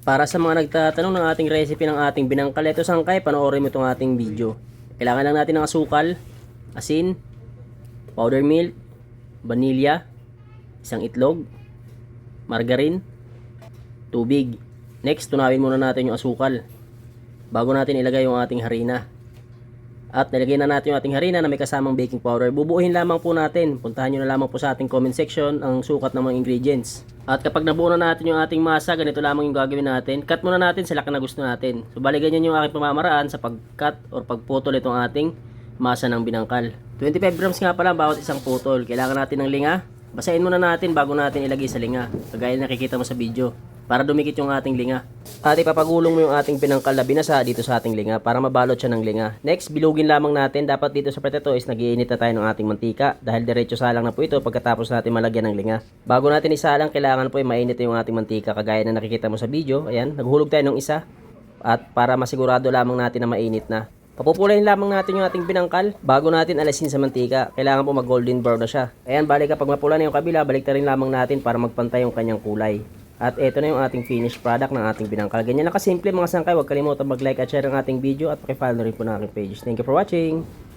Para sa mga nagtatanong ng ating recipe ng ating binangkal, ito sangkay, panoorin mo itong ating video. Kailangan lang natin ng asukal, asin, powder milk, vanilya, isang itlog, margarine, tubig. Next, tunawin muna natin yung asukal bago natin ilagay yung ating harina. At nilagay na natin yung ating harina na may kasamang baking powder. Bubuuhin lamang po natin. Puntahan nyo na lamang po sa ating comment section ang sukat ng mga ingredients. At kapag nabuo na natin yung ating masa, ganito lamang yung gagawin natin. Cut muna natin sa laki na gusto natin. So bali ganyan yung aking pamamaraan sa pag-cut or pagputol itong ating masa ng binangkal. 25 grams nga pala bawat isang putol. Kailangan natin ng linga. Basahin muna natin bago natin ilagay sa linga. Kagaya na nakikita mo sa video. Para dumikit yung ating linga. At ipapagulong mo yung ating binangkal na binasa dito sa ating linga para mabalot siya ng linga. Next, bilugin lamang natin. Dapat dito sa part ito is nag-iinit na tayo ng ating mantika dahil diretso salang na po ito pagkatapos natin malagyan ng linga. Bago natin isalang, kailangan po ay mainit yung ating mantika kagaya na nakikita mo sa video. Ayan, naghulog tayo ng isa. At para masigurado lamang natin na mainit na. Papupulayin lamang natin yung ating binangkal bago natin alasin sa mantika. Kailangan po mag golden brown na siya. Ayan, bali kapag mapula na yung kabila, balik rin lamang natin para magpantay yung kanyang kulay. At ito na yung ating finished product ng ating binangkal. Ganyan lang kasimple mga sangkay. Huwag kalimutan mag-like at share ang ating video at paki-follow rin po ng aking page. Thank you for watching!